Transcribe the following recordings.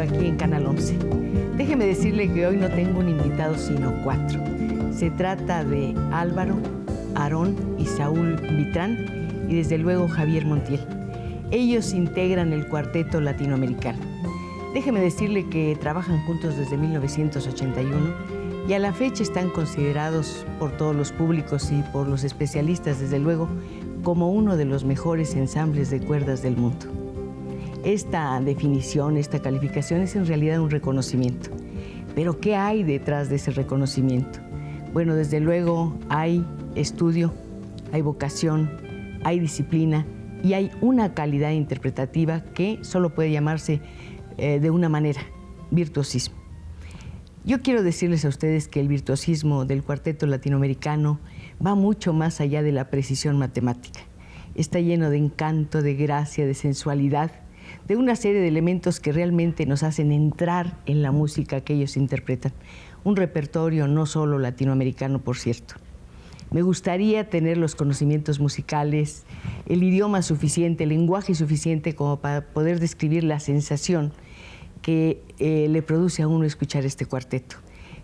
Aquí en Canal 11. Déjeme decirle que hoy no tengo un invitado, sino 4. Se trata de Álvaro, Aarón y Saúl Vitrán y desde luego Javier Montiel. Ellos integran el Cuarteto Latinoamericano. Déjeme decirle que trabajan juntos desde 1981 y a la fecha están considerados por todos los públicos y por los especialistas, desde luego, como uno de los mejores ensambles de cuerdas del mundo. Esta definición, esta calificación es en realidad un reconocimiento. Pero ¿qué hay detrás de ese reconocimiento? Bueno, desde luego hay estudio, hay vocación, hay disciplina y hay una calidad interpretativa que solo puede llamarse de una manera, virtuosismo. Yo quiero decirles a ustedes que el virtuosismo del Cuarteto Latinoamericano va mucho más allá de la precisión matemática. Está lleno de encanto, de gracia, de sensualidad, de una serie de elementos que realmente nos hacen entrar en la música que ellos interpretan. Un repertorio no solo latinoamericano, por cierto. Me gustaría tener los conocimientos musicales, el idioma suficiente, el lenguaje suficiente como para poder describir la sensación que le produce a uno escuchar este cuarteto.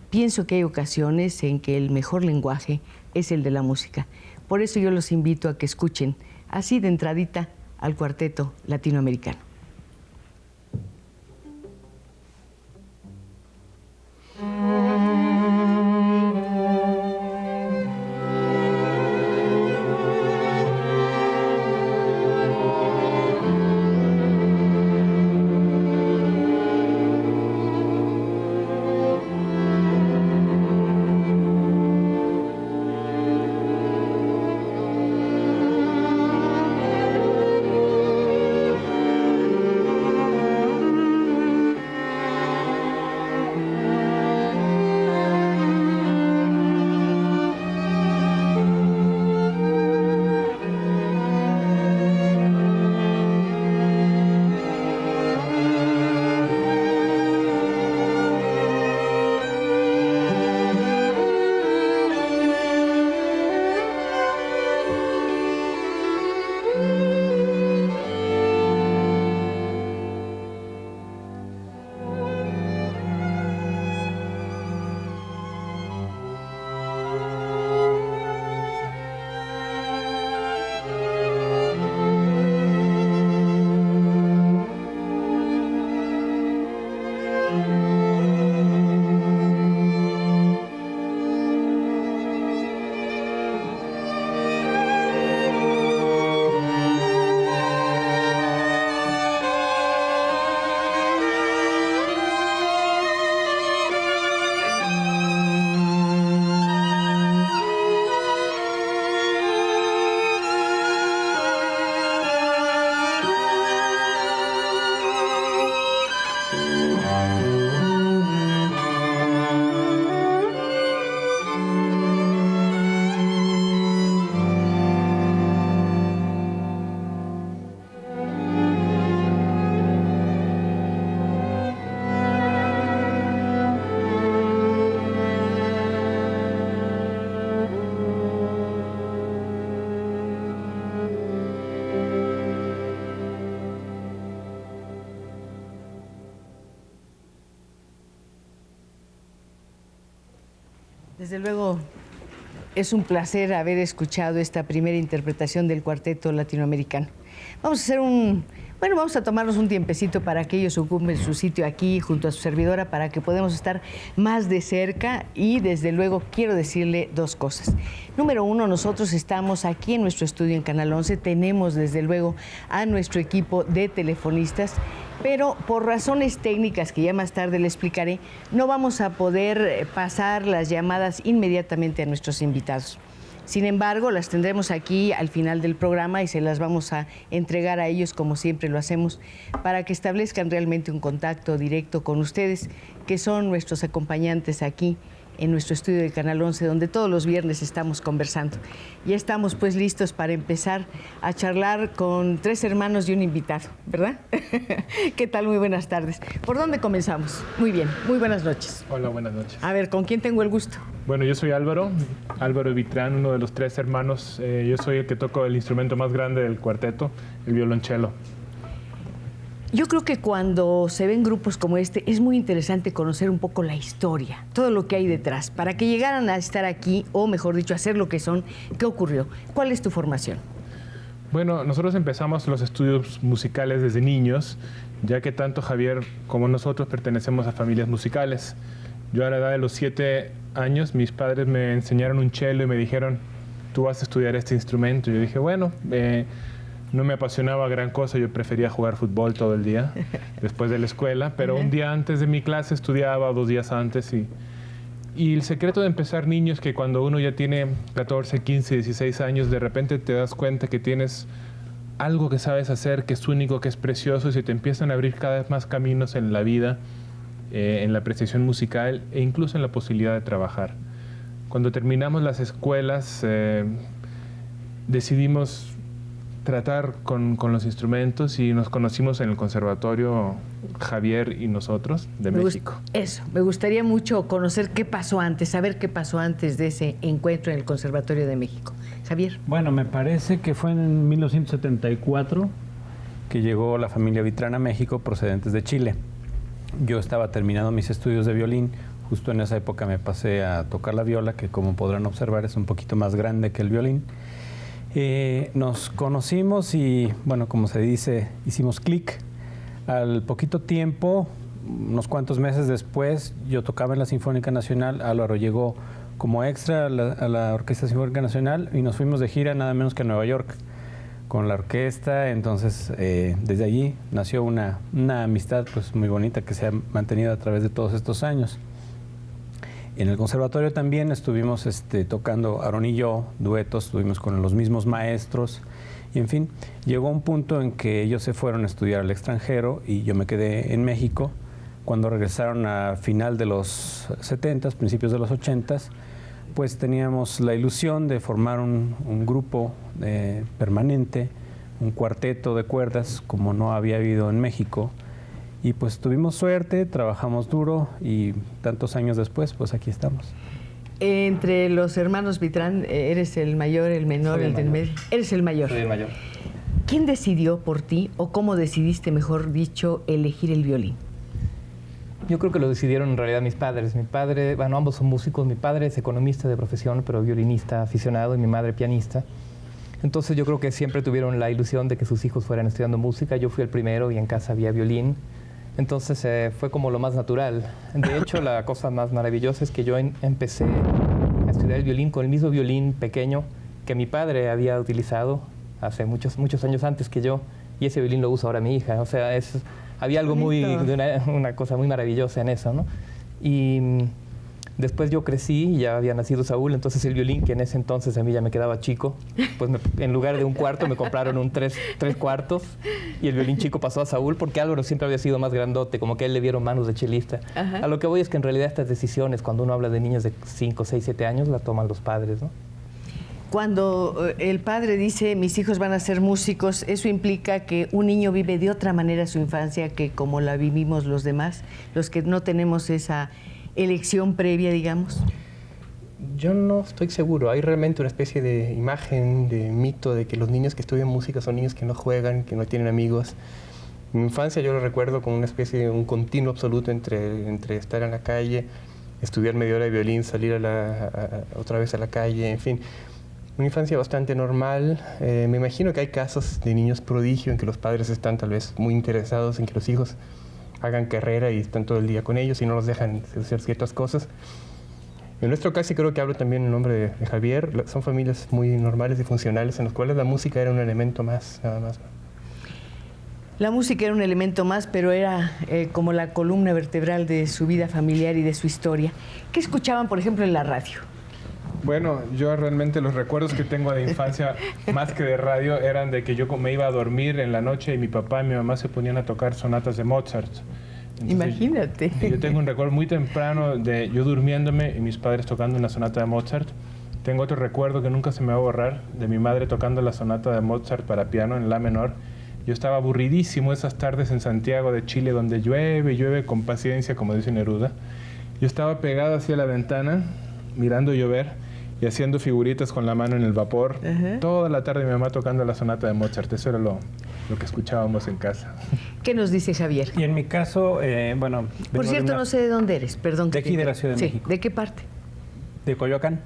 Pienso que hay ocasiones en que el mejor lenguaje es el de la música. Por eso yo los invito a que escuchen, así de entradita, al Cuarteto Latinoamericano. Desde luego, es un placer haber escuchado esta primera interpretación del Cuarteto Latinoamericano. Vamos a tomarnos un tiempecito para que ellos ocupen su sitio aquí junto a su servidora para que podamos estar más de cerca y desde luego quiero decirle 2 cosas. Número 1, nosotros estamos aquí en nuestro estudio en Canal 11, tenemos desde luego a nuestro equipo de telefonistas, pero por razones técnicas que ya más tarde le explicaré, no vamos a poder pasar las llamadas inmediatamente a nuestros invitados. Sin embargo, las tendremos aquí al final del programa y se las vamos a entregar a ellos, como siempre lo hacemos, para que establezcan realmente un contacto directo con ustedes, que son nuestros acompañantes aquí en nuestro estudio de Canal 11, donde todos los viernes estamos conversando. Ya estamos pues listos para empezar a charlar con 3 hermanos y un invitado, ¿verdad? ¿Qué tal? Muy buenas tardes. ¿Por dónde comenzamos? Muy bien, muy buenas noches. Hola, buenas noches. A ver, ¿con quién tengo el gusto? Bueno, yo soy Álvaro Vitrán, uno de los 3 hermanos. Yo soy el que toco el instrumento más grande del cuarteto, el violonchelo. Yo creo que cuando se ven grupos como este es muy interesante conocer un poco la historia, todo lo que hay detrás, para que llegaran a estar aquí, o mejor dicho, a ser lo que son. ¿Qué ocurrió? ¿Cuál es tu formación? Bueno, nosotros empezamos los estudios musicales desde niños, ya que tanto Javier como nosotros pertenecemos a familias musicales. Yo a la edad de los 7 años, mis padres me enseñaron un cello y me dijeron, tú vas a estudiar este instrumento. Yo dije, bueno, no me apasionaba gran cosa, yo prefería jugar fútbol todo el día después de la escuela, pero un día antes de mi clase estudiaba, 2 días antes. Y el secreto de empezar niño es que cuando uno ya tiene 14, 15, 16 años, de repente te das cuenta que tienes algo que sabes hacer, que es único, que es precioso, y se te empiezan a abrir cada vez más caminos en la vida, en la apreciación musical e incluso en la posibilidad de trabajar. Cuando terminamos las escuelas, decidimos tratar con los instrumentos y nos conocimos en el conservatorio, Javier y nosotros, de México. Eso, me gustaría mucho conocer qué pasó antes, saber qué pasó antes de ese encuentro en el Conservatorio de México. Javier. Bueno, me parece que fue en 1974 que llegó la familia Vitrán a México procedentes de Chile. Yo estaba terminando mis estudios de violín, justo en esa época me pasé a tocar la viola, que como podrán observar es un poquito más grande que el violín. Nos conocimos y, bueno, como se dice, hicimos clic. Al poquito tiempo, unos cuantos meses después, yo tocaba en la Sinfónica Nacional, Álvaro llegó como extra a la Orquesta Sinfónica Nacional y nos fuimos de gira nada menos que a Nueva York con la orquesta. Entonces, desde allí nació una amistad pues muy bonita que se ha mantenido a través de todos estos años. En el conservatorio también estuvimos tocando, Aarón y yo, duetos, estuvimos con los mismos maestros. Y en fin, llegó un punto en que ellos se fueron a estudiar al extranjero y yo me quedé en México. Cuando regresaron a final de los 70s, principios de los 80s, pues teníamos la ilusión de formar un grupo permanente, un cuarteto de cuerdas, como no había habido en México. Y pues tuvimos suerte, trabajamos duro y tantos años después, pues aquí estamos. Entre los hermanos Vitrán, ¿eres el mayor, el menor, el del medio? Eres el mayor. Soy el mayor. ¿Quién decidió por ti, o cómo decidiste, mejor dicho, elegir el violín? Yo creo que lo decidieron en realidad mis padres. Mi padre, bueno, ambos son músicos. Mi padre es economista de profesión, pero violinista aficionado, y mi madre pianista. Entonces yo creo que siempre tuvieron la ilusión de que sus hijos fueran estudiando música. Yo fui el primero y en casa había violín. Entonces fue como lo más natural. De hecho, la cosa más maravillosa es que yo empecé a estudiar el violín con el mismo violín pequeño que mi padre había utilizado hace muchos años antes que yo, y ese violín lo usa ahora mi hija. O sea, había algo una cosa muy maravillosa en eso, ¿no? Y después yo crecí y ya había nacido Saúl, entonces el violín, que en ese entonces a mí ya me quedaba chico, pues en lugar de un cuarto me compraron un 3 cuartos, y el violín chico pasó a Saúl porque Álvaro siempre había sido más grandote, como que a él le vieron manos de chelista. Ajá. A lo que voy es que en realidad estas decisiones, cuando uno habla de niños de 5, 6, 7 años, las toman los padres, ¿no? Cuando el padre dice, mis hijos van a ser músicos, ¿eso implica que un niño vive de otra manera su infancia que como la vivimos los demás, los que no tenemos esa elección previa, digamos? Yo no estoy seguro. Hay realmente una especie de imagen, de mito, de que los niños que estudian música son niños que no juegan, que no tienen amigos. En mi infancia yo lo recuerdo como una especie de un continuo absoluto entre estar en la calle, estudiar media hora de violín, salir otra vez a la calle, en fin. Una infancia bastante normal. Me imagino que hay casos de niños prodigio en que los padres están tal vez muy interesados en que los hijos hagan carrera y están todo el día con ellos y no los dejan hacer ciertas cosas. En nuestro caso, y creo que hablo también en nombre de Javier, son familias muy normales y funcionales en las cuales la música era un elemento más, nada más. La música era un elemento más, pero era como la columna vertebral de su vida familiar y de su historia. ¿Qué escuchaban, por ejemplo, en la radio? Bueno, yo realmente los recuerdos que tengo de infancia, más que de radio, eran de que yo me iba a dormir en la noche y mi papá y mi mamá se ponían a tocar sonatas de Mozart. Entonces, Imagínate. Yo tengo un recuerdo muy temprano de yo durmiéndome y mis padres tocando una sonata de Mozart. Tengo otro recuerdo que nunca se me va a borrar, de mi madre tocando la sonata de Mozart para piano en la menor. Yo estaba aburridísimo esas tardes en Santiago de Chile, donde llueve, llueve con paciencia, como dice Neruda. Yo estaba pegado hacia la ventana, mirando llover y haciendo figuritas con la mano en el vapor. Toda la tarde mi mamá tocando la sonata de Mozart. Eso era lo que escuchábamos en casa. ¿Qué nos dice Javier? Y en mi caso, bueno... Por cierto, no sé de dónde eres, perdón. De aquí, de la Ciudad de México. ¿De qué parte? De Coyoacán.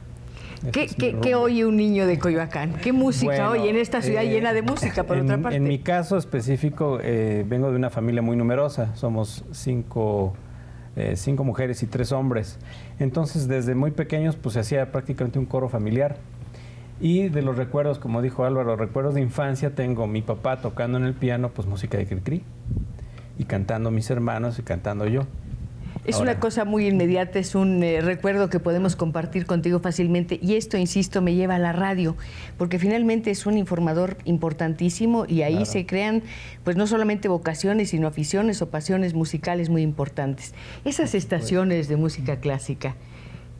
¿Qué oye un niño de Coyoacán? ¿Qué música oye en esta ciudad llena de música, por otra parte? En mi caso específico, vengo de una familia muy numerosa. Somos cinco mujeres y 3 hombres. Entonces, desde muy pequeños, pues se hacía prácticamente un coro familiar. Y de los recuerdos, como dijo Álvaro, recuerdos de infancia, tengo mi papá tocando en el piano, pues música de Cricri, y cantando mis hermanos y cantando yo. Es una cosa muy inmediata, es un recuerdo que podemos compartir contigo fácilmente. Y esto, insisto, me lleva a la radio, porque finalmente es un informador importantísimo y ahí se crean, pues no solamente vocaciones, sino aficiones o pasiones musicales muy importantes. Esas estaciones de música clásica,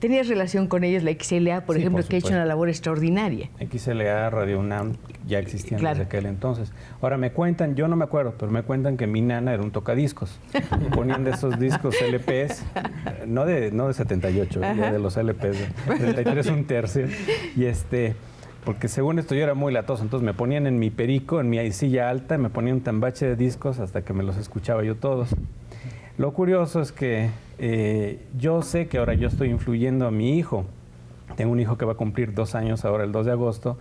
¿tenías relación con ellas? La XLA, por ejemplo, que ha hecho una labor extraordinaria. XLA, Radio UNAM, ya existían Claro. desde aquel entonces. Ahora me cuentan, yo no me acuerdo, pero me cuentan que mi nana era un tocadiscos. Ponían de esos discos LPs, no de 78, ya de los LPs, de 33 un tercio. Y porque según esto yo era muy latoso, entonces me ponían en mi perico, en mi silla alta, me ponían un tambache de discos hasta que me los escuchaba yo todos. Lo curioso es que yo sé que ahora yo estoy influyendo a mi hijo. Tengo un hijo que va a cumplir 2 años ahora, el 2 de agosto,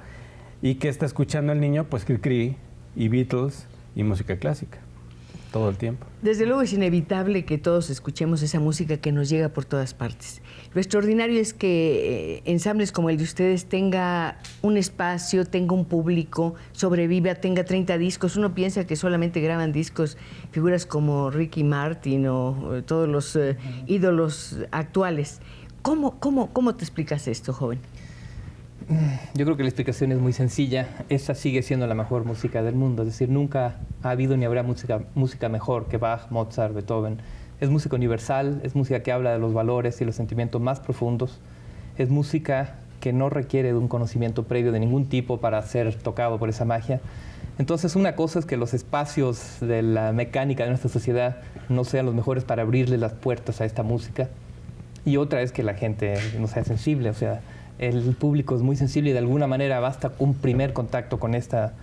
y que está escuchando el niño, pues, Cricri y Beatles y música clásica, todo el tiempo. Desde luego es inevitable que todos escuchemos esa música que nos llega por todas partes. Lo extraordinario es que ensambles como el de ustedes tenga un espacio, tenga un público, sobreviva, tenga 30 discos. Uno piensa que solamente graban discos figuras como Ricky Martin o todos los ídolos actuales. ¿Cómo te explicas esto, joven? Yo creo que la explicación es muy sencilla. Esta sigue siendo la mejor música del mundo. Es decir, nunca ha habido ni habrá música mejor que Bach, Mozart, Beethoven. Es música universal, es música que habla de los valores y los sentimientos más profundos. Es música que no requiere de un conocimiento previo de ningún tipo para ser tocado por esa magia. Entonces, una cosa es que los espacios de la mecánica de nuestra sociedad no sean los mejores para abrirle las puertas a esta música. Y otra es que la gente no sea sensible, o sea, el público es muy sensible y de alguna manera basta un primer contacto con esta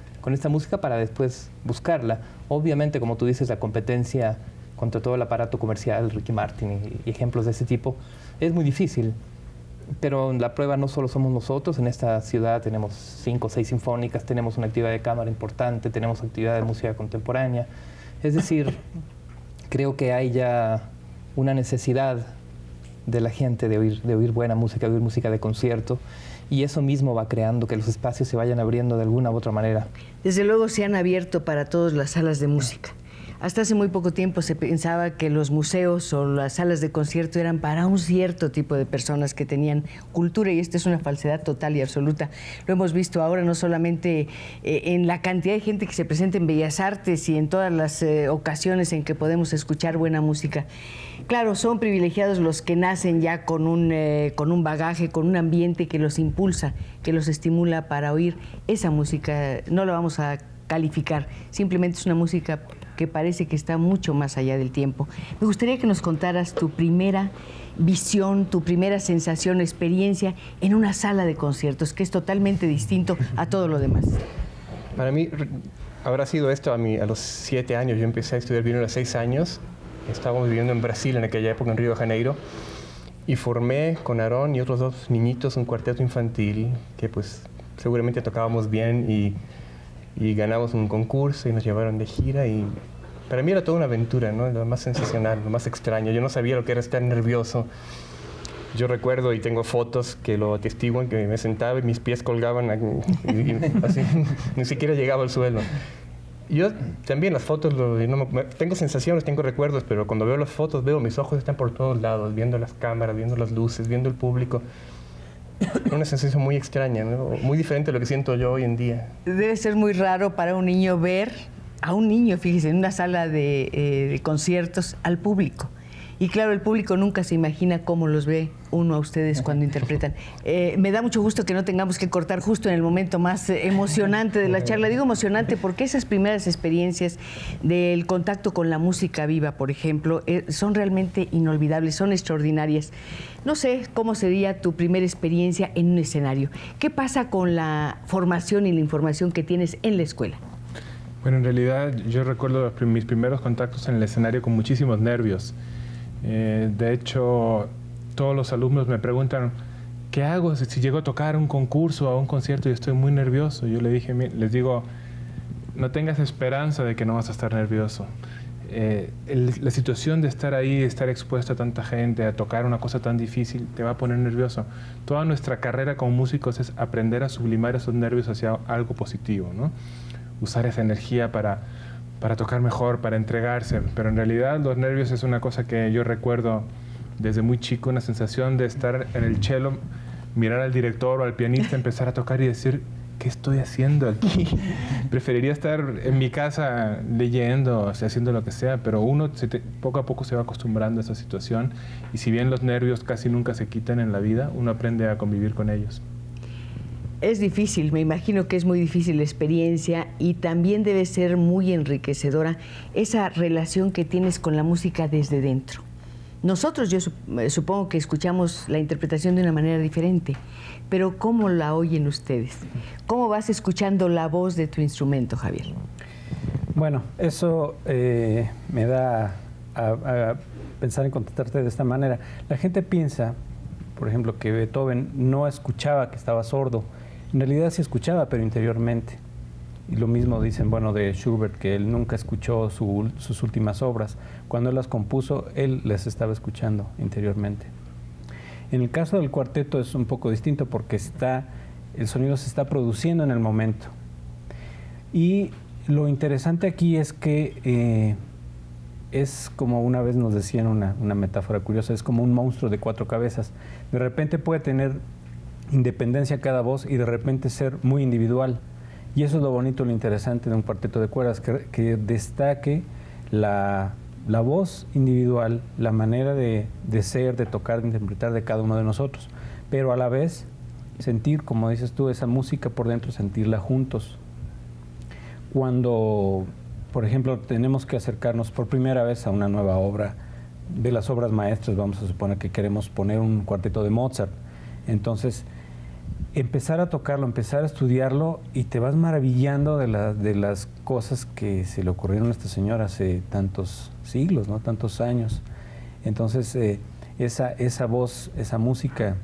música para después buscarla. Obviamente, como tú dices, la competencia contra todo el aparato comercial, Ricky Martin y ejemplos de ese tipo, es muy difícil. Pero la prueba no solo somos nosotros, en esta ciudad tenemos 5 o 6 sinfónicas, tenemos una actividad de cámara importante, tenemos actividad de música contemporánea. Es decir, creo que hay ya una necesidad de la gente de oír buena música, de oír música de concierto, y eso mismo va creando que los espacios se vayan abriendo de alguna u otra manera. Desde luego se han abierto para todos las salas de música. Hasta hace muy poco tiempo se pensaba que los museos o las salas de concierto eran para un cierto tipo de personas que tenían cultura, y esta es una falsedad total y absoluta. Lo hemos visto ahora no solamente en la cantidad de gente que se presenta en Bellas Artes y en todas las ocasiones en que podemos escuchar buena música. Claro, son privilegiados los que nacen ya con un bagaje, con un ambiente que los impulsa, que los estimula para oír esa música. No la vamos a calificar, simplemente es una música que parece que está mucho más allá del tiempo. Me gustaría que nos contaras tu primera visión, tu primera sensación, experiencia en una sala de conciertos, que es totalmente distinto a todo lo demás. Para mí habrá sido esto a los 7 años. Yo empecé a estudiar violín a los 6 años. Estábamos viviendo en Brasil en aquella época, en Río de Janeiro, y formé con Aarón y otros 2 niñitos un cuarteto infantil que pues seguramente tocábamos bien y ganamos un concurso y nos llevaron de gira, y para mí era toda una aventura, ¿no? Lo más sensacional, lo más extraño. Yo no sabía lo que era estar nervioso. Yo recuerdo y tengo fotos que lo atestiguan, que me sentaba y mis pies colgaban y así, ni siquiera llegaba al suelo. Yo también las fotos, tengo sensaciones, tengo recuerdos, pero cuando veo las fotos veo mis ojos están por todos lados, viendo las cámaras, viendo las luces, viendo el público. Una sensación muy extraña, ¿no? Muy diferente a lo que siento yo hoy en día. Debe ser muy raro para un niño ver a un niño, fíjese, en una sala de conciertos, al público. Y claro, el público nunca se imagina cómo los ve uno a ustedes cuando interpretan. Me da mucho gusto que no tengamos que cortar justo en el momento más emocionante de la charla. Digo emocionante porque esas primeras experiencias del contacto con la música viva, por ejemplo, son realmente inolvidables, son extraordinarias. No sé cómo sería tu primera experiencia en un escenario. ¿Qué pasa con la formación y la información que tienes en la escuela? Bueno, en realidad yo recuerdo mis primeros contactos en el escenario con muchísimos nervios. De hecho, todos los alumnos me preguntan, ¿qué hago si llego a tocar un concurso o a un concierto y estoy muy nervioso? Yo les digo, no tengas esperanza de que no vas a estar nervioso. La situación de estar ahí, de estar expuesto a tanta gente, a tocar una cosa tan difícil, te va a poner nervioso. Toda nuestra carrera como músicos es aprender a sublimar esos nervios hacia algo positivo, ¿no? Usar esa energía para tocar mejor, para entregarse. Pero en realidad los nervios es una cosa que yo recuerdo desde muy chico, una sensación de estar en el cello, mirar al director o al pianista, empezar a tocar y decir, ¿qué estoy haciendo aquí? Preferiría estar en mi casa leyendo, o sea, haciendo lo que sea, pero uno poco a poco se va acostumbrando a esa situación y si bien los nervios casi nunca se quitan en la vida, uno aprende a convivir con ellos. Es difícil, me imagino que es muy difícil la experiencia y también debe ser muy enriquecedora esa relación que tienes con la música desde dentro. Nosotros, yo supongo que escuchamos la interpretación de una manera diferente, pero ¿cómo la oyen ustedes? ¿Cómo vas escuchando la voz de tu instrumento, Javier? Bueno, eso me da a pensar en contestarte de esta manera. La gente piensa, por ejemplo, que Beethoven no escuchaba, que estaba sordo. En realidad sí escuchaba, pero interiormente. Y lo mismo dicen, bueno, de Schubert, que él nunca escuchó sus últimas obras. Cuando él las compuso, él las estaba escuchando interiormente. En el caso del cuarteto es un poco distinto porque el sonido se está produciendo en el momento. Y lo interesante aquí es que es como una vez nos decían una metáfora curiosa, es como un monstruo de 4 cabezas. De repente puede tener independencia cada voz y de repente ser muy individual. Y eso es lo bonito, lo interesante de un cuarteto de cuerdas, que destaque la voz individual, la manera de ser, de tocar, de interpretar de cada uno de nosotros, pero a la vez sentir, como dices tú, esa música por dentro, sentirla juntos. Cuando, por ejemplo, tenemos que acercarnos por primera vez a una nueva obra, de las obras maestras, vamos a suponer que queremos poner un cuarteto de Mozart, entonces empezar a tocarlo, empezar a estudiarlo y te vas maravillando de las cosas que se le ocurrieron a esta señora hace tantos siglos, ¿no? Tantos años. Entonces esa voz, esa música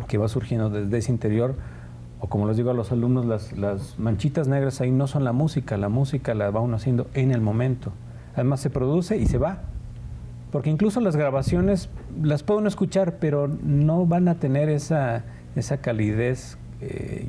que va surgiendo desde ese interior, o como les digo a los alumnos, las manchitas negras ahí no son la música la va uno haciendo en el momento. Además se produce y se va. Porque incluso las grabaciones las puedo no escuchar, pero no van a tener esa calidez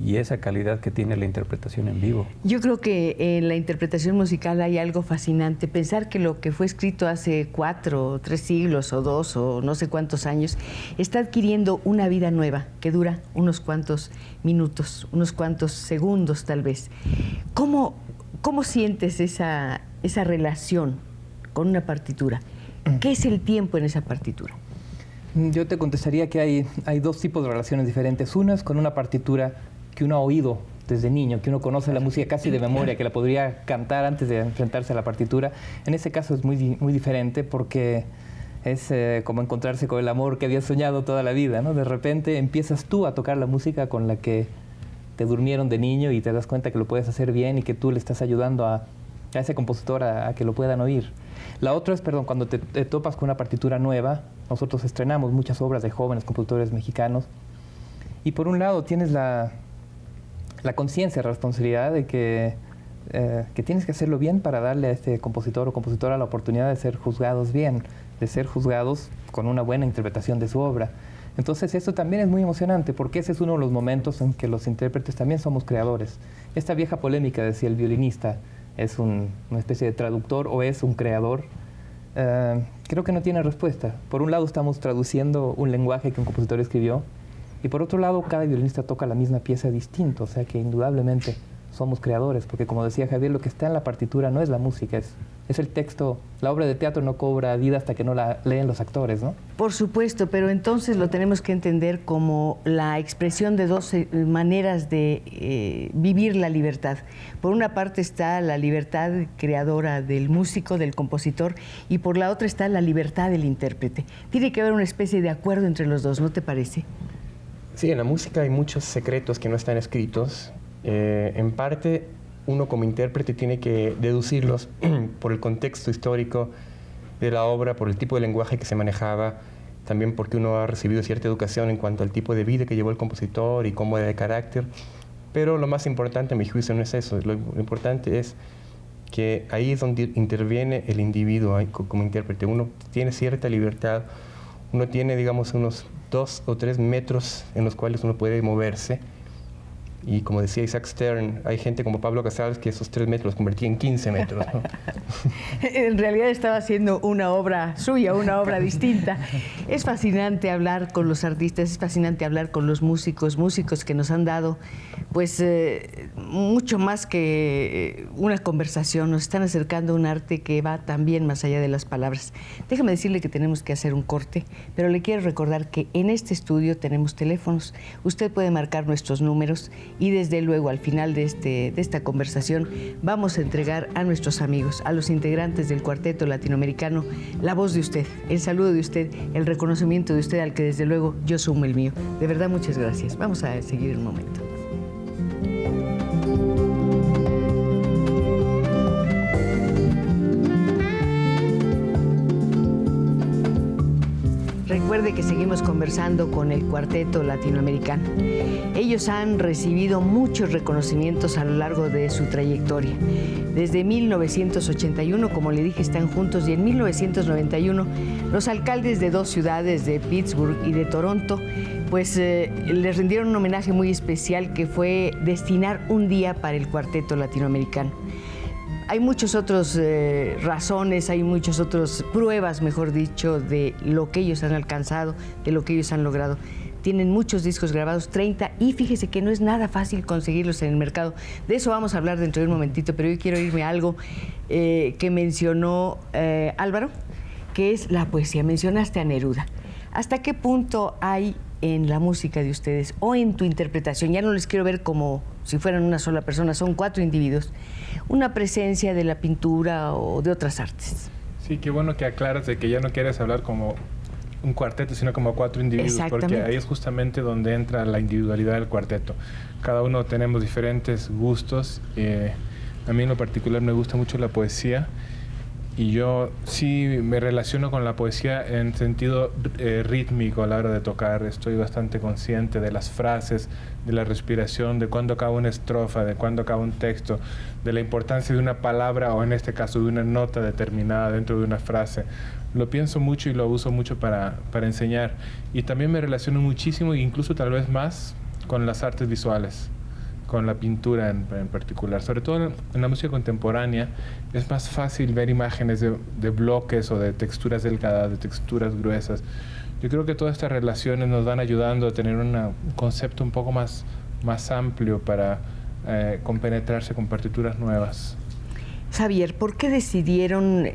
y esa calidad que tiene la interpretación en vivo. Yo creo que en la interpretación musical hay algo fascinante. Pensar que lo que fue escrito hace 4 o 3 siglos o 2 o no sé cuántos años está adquiriendo una vida nueva que dura unos cuantos minutos, unos cuantos segundos tal vez. ¿Cómo sientes esa relación con una partitura? ¿Qué es el tiempo en esa partitura? Yo te contestaría que hay 2 tipos de relaciones diferentes. Una es con una partitura que uno ha oído desde niño, que uno conoce la música casi de memoria, que la podría cantar antes de enfrentarse a la partitura. En ese caso es muy, muy diferente porque es como encontrarse con el amor que habías soñado toda la vida, ¿no? De repente empiezas tú a tocar la música con la que te durmieron de niño y te das cuenta que lo puedes hacer bien y que tú le estás ayudando a ese compositor a que lo puedan oír. La otra es, cuando te topas con una partitura nueva. Nosotros estrenamos muchas obras de jóvenes compositores mexicanos y por un lado tienes la conciencia, la responsabilidad de que tienes que hacerlo bien para darle a este compositor o compositora la oportunidad de ser juzgados bien, de ser juzgados con una buena interpretación de su obra. Entonces esto también es muy emocionante porque ese es uno de los momentos en que los intérpretes también somos creadores. Esta vieja polémica de si el violinista es una especie de traductor o es un creador, creo que no tiene respuesta. Por un lado estamos traduciendo un lenguaje que un compositor escribió y por otro lado cada violinista toca la misma pieza distinto, o sea que indudablemente somos creadores, porque como decía Javier, lo que está en la partitura no es la música, es el texto. La obra de teatro no cobra vida hasta que no la leen los actores, ¿no? Por supuesto, pero entonces lo tenemos que entender como la expresión de dos maneras de vivir la libertad. Por una parte está la libertad creadora del músico, del compositor, y por la otra está la libertad del intérprete. Tiene que haber una especie de acuerdo entre los dos, ¿no te parece? Sí, en la música hay muchos secretos que no están escritos. En parte, uno como intérprete tiene que deducirlos por el contexto histórico de la obra, por el tipo de lenguaje que se manejaba, también porque uno ha recibido cierta educación en cuanto al tipo de vida que llevó el compositor y cómo era de carácter. Pero lo más importante, a mi juicio, no es eso. Lo importante es que ahí es donde interviene el individuo como intérprete. Uno tiene cierta libertad, uno tiene, digamos, unos 2 o 3 metros en los cuales uno puede moverse. Y como decía Isaac Stern, hay gente como Pablo Casals que esos 3 metros los convertía en 15 metros, ¿no? En realidad estaba haciendo una obra suya, una obra distinta. Es fascinante hablar con los artistas, es fascinante hablar con los músicos que nos han dado, pues, mucho más que una conversación. Nos están acercando a un arte que va también más allá de las palabras. Déjame decirle que tenemos que hacer un corte, pero le quiero recordar que en este estudio tenemos teléfonos. Usted puede marcar nuestros números. Y desde luego al final de esta conversación vamos a entregar a nuestros amigos, a los integrantes del Cuarteto Latinoamericano, la voz de usted, el saludo de usted, el reconocimiento de usted, al que desde luego yo sumo el mío. De verdad, muchas gracias. Vamos a seguir un momento. Recuerde que seguimos conversando con el Cuarteto Latinoamericano. Ellos han recibido muchos reconocimientos a lo largo de su trayectoria. Desde 1981, como le dije, están juntos, y en 1991 los alcaldes de 2 ciudades, de Pittsburgh y de Toronto, pues les rindieron un homenaje muy especial, que fue destinar un día para el Cuarteto Latinoamericano. Hay muchas otras razones, hay muchas otras pruebas, mejor dicho, de lo que ellos han alcanzado, de lo que ellos han logrado. Tienen muchos discos grabados, 30, y fíjese que no es nada fácil conseguirlos en el mercado. De eso vamos a hablar dentro de un momentito, pero yo quiero irme a algo que mencionó Álvaro, que es la poesía. Mencionaste a Neruda. ¿Hasta qué punto hay en la música de ustedes o en tu interpretación? Ya no les quiero ver como si fueran una sola persona, son 4 individuos. Una presencia de la pintura o de otras artes. Sí, qué bueno que aclaras de que ya no quieres hablar como un cuarteto, sino como 4 individuos, porque ahí es justamente donde entra la individualidad del cuarteto. Cada uno tenemos diferentes gustos. A mí en lo particular me gusta mucho la poesía, y yo sí me relaciono con la poesía en sentido rítmico a la hora de tocar. Estoy bastante consciente de las frases, de la respiración, de cuándo acaba una estrofa, de cuándo acaba un texto, de la importancia de una palabra, o en este caso de una nota determinada dentro de una frase. Lo pienso mucho y lo uso mucho para enseñar. Y también me relaciono muchísimo, incluso tal vez más, con las artes visuales, con la pintura en particular. Sobre todo en la música contemporánea es más fácil ver imágenes de bloques o de texturas delgadas, de texturas gruesas. Yo creo que todas estas relaciones nos van ayudando a tener un concepto un poco más amplio para compenetrarse con partituras nuevas. Javier, ¿por qué decidieron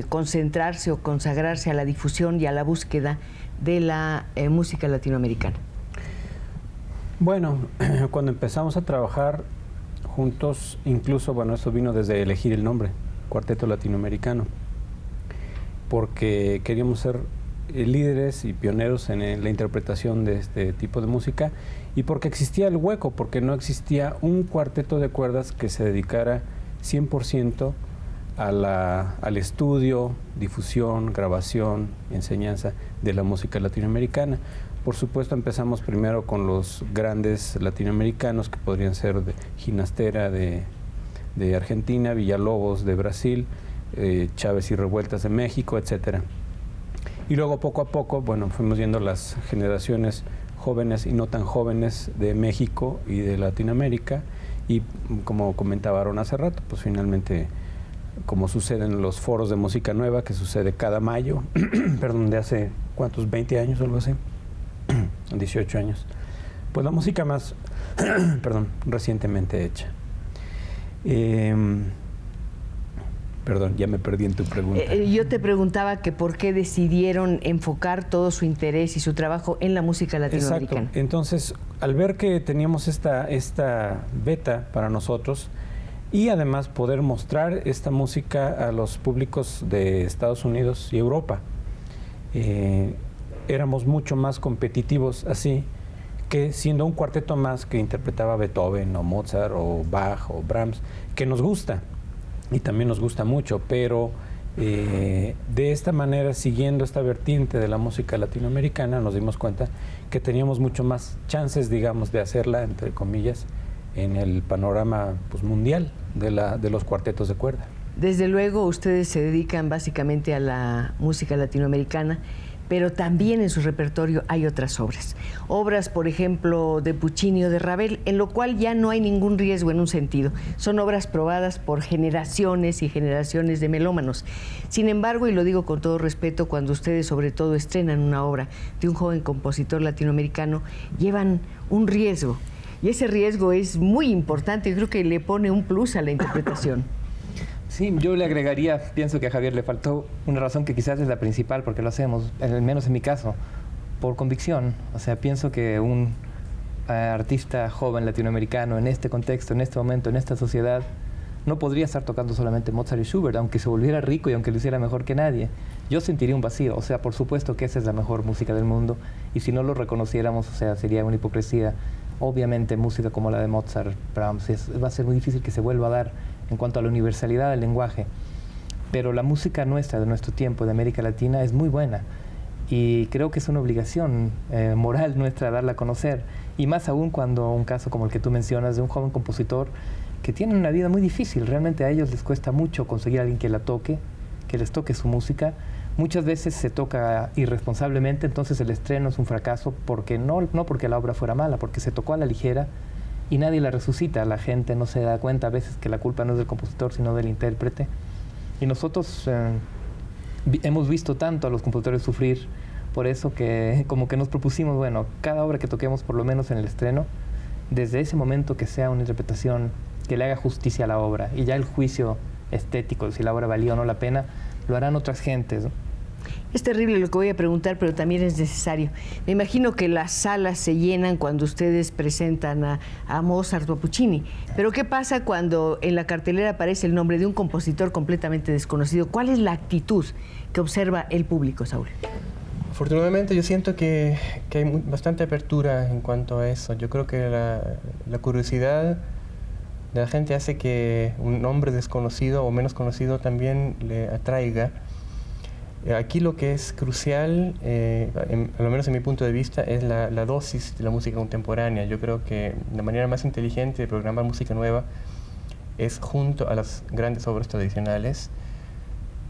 concentrarse o consagrarse a la difusión y a la búsqueda de la música latinoamericana? Bueno, cuando empezamos a trabajar juntos, incluso, bueno, eso vino desde elegir el nombre, Cuarteto Latinoamericano, porque queríamos ser líderes y pioneros en la interpretación de este tipo de música, y porque existía el hueco, porque no existía un cuarteto de cuerdas que se dedicara 100% al estudio, difusión, grabación, enseñanza de la música latinoamericana. Por supuesto, empezamos primero con los grandes latinoamericanos, que podrían ser de Ginastera de Argentina, Villalobos de Brasil, Chávez y Revueltas de México, etcétera. Y luego, poco a poco, bueno, fuimos viendo las generaciones jóvenes y no tan jóvenes de México y de Latinoamérica, y como comentaba Aaron hace rato, pues finalmente, como sucede en los foros de música nueva, que sucede cada mayo, perdón, de hace, ¿cuántos? 20 años o algo así, 18 años, pues la música más, perdón, recientemente hecha. Perdón, ya me perdí en tu pregunta. Yo te preguntaba que por qué decidieron enfocar todo su interés y su trabajo en la música latinoamericana. Exacto. Entonces, al ver que teníamos esta beta para nosotros y además poder mostrar esta música a los públicos de Estados Unidos y Europa, éramos mucho más competitivos así que siendo un cuarteto más que interpretaba Beethoven o Mozart o Bach o Brahms, que nos gusta. Y también nos gusta mucho, pero de esta manera, siguiendo esta vertiente de la música latinoamericana, nos dimos cuenta que teníamos mucho más chances, digamos, de hacerla, entre comillas, en el panorama pues, mundial de los cuartetos de cuerda. Desde luego, ustedes se dedican básicamente a la música latinoamericana, pero también en su repertorio hay otras obras. Obras, por ejemplo, de Puccini o de Ravel, en lo cual ya no hay ningún riesgo en un sentido. Son obras probadas por generaciones y generaciones de melómanos. Sin embargo, y lo digo con todo respeto, cuando ustedes sobre todo estrenan una obra de un joven compositor latinoamericano, llevan un riesgo. Y ese riesgo es muy importante, yo creo que le pone un plus a la interpretación. Sí, yo le agregaría, pienso que a Javier le faltó una razón que quizás es la principal, porque lo hacemos, al menos en mi caso, por convicción. O sea, pienso que un artista joven latinoamericano en este contexto, en este momento, en esta sociedad, no podría estar tocando solamente Mozart y Schubert, aunque se volviera rico y aunque lo hiciera mejor que nadie. Yo sentiría un vacío. O sea, por supuesto que esa es la mejor música del mundo, y si no lo reconociéramos, o sea, sería una hipocresía. Obviamente, música como la de Mozart, Brahms, va a ser muy difícil que se vuelva a dar en cuanto a la universalidad del lenguaje. Pero la música nuestra, de nuestro tiempo, de América Latina, es muy buena. Y creo que es una obligación moral nuestra darla a conocer. Y más aún cuando un caso como el que tú mencionas, de un joven compositor que tiene una vida muy difícil. Realmente a ellos les cuesta mucho conseguir a alguien que la toque, que les toque su música. Muchas veces se toca irresponsablemente, entonces el estreno es un fracaso, porque no porque la obra fuera mala, porque se tocó a la ligera y nadie la resucita. La gente no se da cuenta a veces que la culpa no es del compositor, sino del intérprete. Y nosotros hemos visto tanto a los compositores sufrir, por eso que como que nos propusimos, bueno, cada obra que toquemos, por lo menos en el estreno, desde ese momento que sea una interpretación que le haga justicia a la obra, y ya el juicio estético, si la obra valía o no la pena, lo harán otras gentes, ¿no? Es terrible lo que voy a preguntar, pero también es necesario. Me imagino que las salas se llenan cuando ustedes presentan a Mozart o a Puccini. Pero ¿qué pasa cuando en la cartelera aparece el nombre de un compositor completamente desconocido? ¿Cuál es la actitud que observa el público, Saúl? Afortunadamente yo siento que hay bastante apertura en cuanto a eso. Yo creo que la curiosidad de la gente hace que un nombre desconocido o menos conocido también le atraiga. Aquí lo que es crucial, a lo menos en mi punto de vista, es la dosis de la música contemporánea. Yo creo que la manera más inteligente de programar música nueva es junto a las grandes obras tradicionales,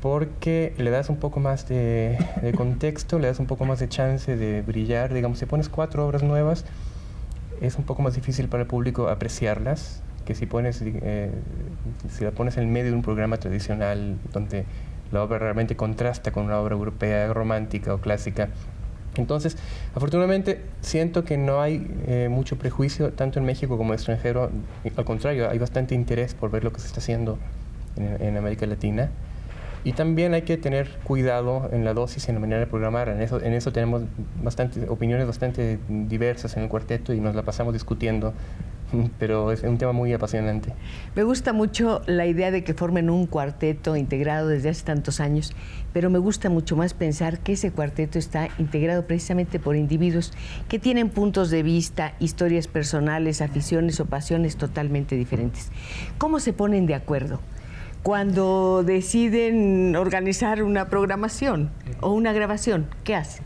porque le das un poco más de contexto, le das un poco más de chance de brillar. Digamos, si pones 4 obras nuevas, es un poco más difícil para el público apreciarlas que si la pones en medio de un programa tradicional donde la obra realmente contrasta con una obra europea, romántica o clásica. Entonces, afortunadamente, siento que no hay mucho prejuicio, tanto en México como en extranjero. Al contrario, hay bastante interés por ver lo que se está haciendo en América Latina. Y también hay que tener cuidado en la dosis y en la manera de programar. En eso tenemos opiniones bastante diversas en el cuarteto y nos la pasamos discutiendo. Pero es un tema muy apasionante. Me gusta mucho la idea de que formen un cuarteto integrado desde hace tantos años, pero me gusta mucho más pensar que ese cuarteto está integrado precisamente por individuos que tienen puntos de vista, historias personales, aficiones o pasiones totalmente diferentes. ¿Cómo se ponen de acuerdo cuando deciden organizar una programación o una grabación? ¿Qué hacen?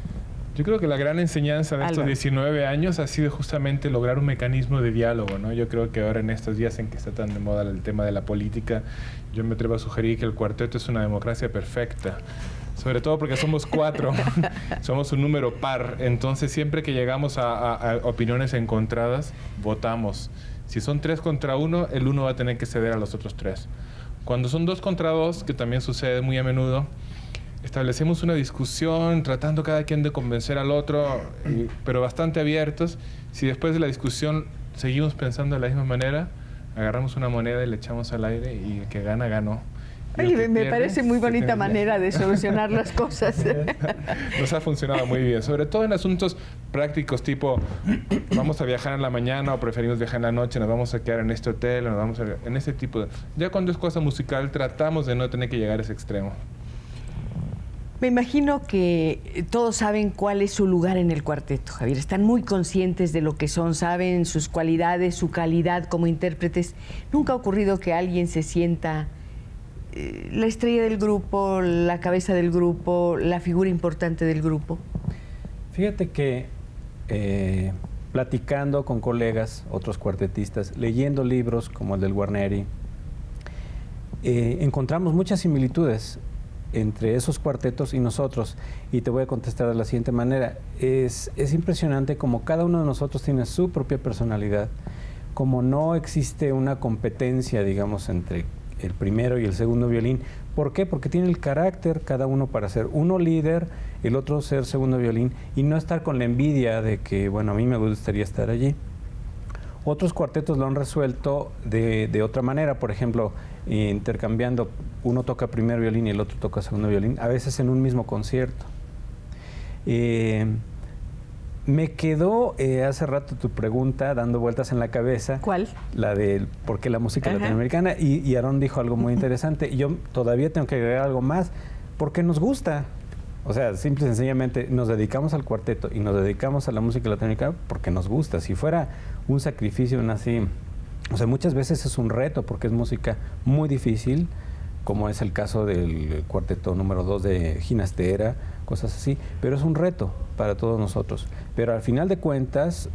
Yo creo que la gran enseñanza de estos 19 años ha sido justamente lograr un mecanismo de diálogo, ¿no? Yo creo que ahora en estos días en que está tan de moda el tema de la política, yo me atrevo a sugerir que el cuarteto es una democracia perfecta. Sobre todo porque somos 4, somos un número par. Entonces, siempre que llegamos a opiniones encontradas, votamos. Si son 3 contra 1, el 1 va a tener que ceder a los otros 3. Cuando son 2 contra 2, que también sucede muy a menudo, establecemos una discusión tratando cada quien de convencer al otro, pero bastante abiertos. Si después de la discusión seguimos pensando de la misma manera, agarramos una moneda y le echamos al aire y el que gana, ganó. Oye, me parece muy bonita manera de solucionar las cosas. Nos ha funcionado muy bien, sobre todo en asuntos prácticos tipo vamos a viajar en la mañana o preferimos viajar en la noche, nos vamos a quedar en este hotel, o nos vamos en ese tipo de... Ya cuando es cosa musical tratamos de no tener que llegar a ese extremo. Me imagino que todos saben cuál es su lugar en el cuarteto, Javier. Están muy conscientes de lo que son, saben sus cualidades, su calidad como intérpretes. ¿Nunca ha ocurrido que alguien se sienta la estrella del grupo, la cabeza del grupo, la figura importante del grupo? Fíjate que platicando con colegas, otros cuartetistas, leyendo libros como el del Guarneri, encontramos muchas similitudes entre esos cuartetos y nosotros. Y te voy a contestar de la siguiente manera. Es impresionante como cada uno de nosotros tiene su propia personalidad, como no existe una competencia, digamos, entre el primero y el segundo violín. ¿Por qué? Porque tiene el carácter cada uno para ser uno líder, el otro ser segundo violín, y no estar con la envidia de que, bueno, a mí me gustaría estar allí. Otros cuartetos lo han resuelto de otra manera, por ejemplo, intercambiando, uno toca primer violín y el otro toca segundo violín, a veces en un mismo concierto. Me quedó hace rato tu pregunta dando vueltas en la cabeza. ¿Cuál? La de por qué la música latinoamericana. Y Aarón dijo algo muy interesante. Y yo todavía tengo que agregar algo más. Porque nos gusta. O sea, simple y sencillamente nos dedicamos al cuarteto y nos dedicamos a la música latinoamericana porque nos gusta. Si fuera un sacrificio, así... O sea, muchas veces es un reto porque es música muy difícil, como es el caso del cuarteto número 2 de Ginastera, cosas así, pero es un reto para todos nosotros. Pero al final de cuentas,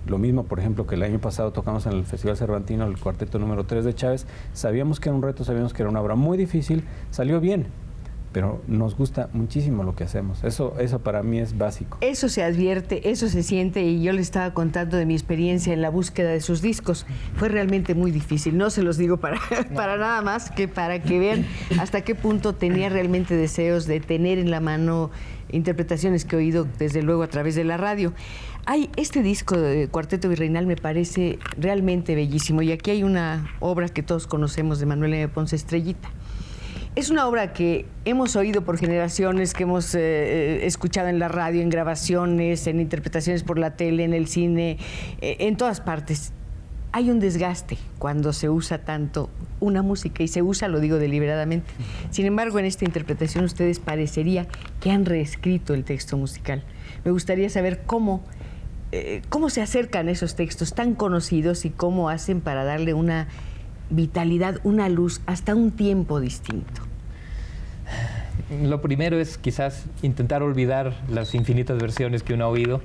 lo mismo, por ejemplo, que el año pasado tocamos en el Festival Cervantino, el cuarteto número 3 de Chávez, sabíamos que era un reto, sabíamos que era una obra muy difícil, salió bien, pero nos gusta muchísimo lo que hacemos. Eso para mí es básico. Eso se advierte, eso se siente, y yo le estaba contando de mi experiencia en la búsqueda de sus discos. Fue realmente muy difícil. No se los digo para nada más que para que vean hasta qué punto tenía realmente deseos de tener en la mano interpretaciones que he oído desde luego a través de la radio. Este disco de Cuarteto Virreinal me parece realmente bellísimo, y aquí hay una obra que todos conocemos de Manuel M. Ponce, Estrellita. Es una obra que hemos oído por generaciones, que hemos escuchado en la radio, en grabaciones, en interpretaciones por la tele, en el cine, en todas partes. Hay un desgaste cuando se usa tanto una música, y se usa, lo digo deliberadamente. Sin embargo, en esta interpretación ustedes parecería que han reescrito el texto musical. Me gustaría saber cómo se acercan esos textos tan conocidos y cómo hacen para darle una vitalidad, una luz, hasta un tiempo distinto. Lo primero es quizás intentar olvidar las infinitas versiones que uno ha oído,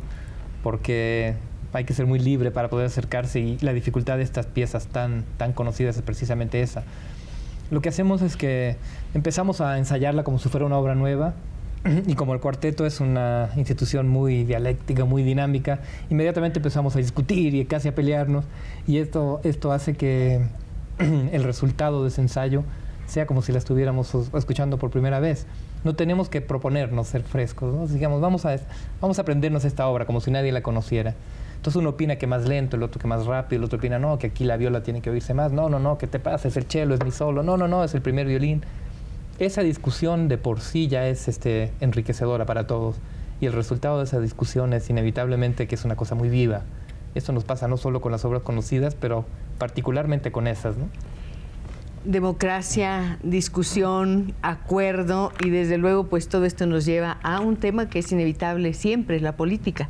porque hay que ser muy libre para poder acercarse, y la dificultad de estas piezas tan conocidas es precisamente esa. Lo que hacemos es que empezamos a ensayarla como si fuera una obra nueva, y como el cuarteto es una institución muy dialéctica, muy dinámica, inmediatamente empezamos a discutir y casi a pelearnos, y esto hace que el resultado de ese ensayo sea como si la estuviéramos escuchando por primera vez. No tenemos que proponernos ser frescos, ¿no? Digamos, vamos a aprendernos esta obra como si nadie la conociera. Entonces uno opina que más lento, el otro que más rápido, el otro opina, no, que aquí la viola tiene que oírse más, no, ¿qué te pasa? Es el cello, es mi solo, no, es el primer violín. Esa discusión de por sí ya es enriquecedora para todos, y el resultado de esa discusión es inevitablemente que es una cosa muy viva. Esto nos pasa no solo con las obras conocidas, pero particularmente con esas, ¿no? Democracia, discusión, acuerdo, y desde luego pues todo esto nos lleva a un tema que es inevitable siempre, la política.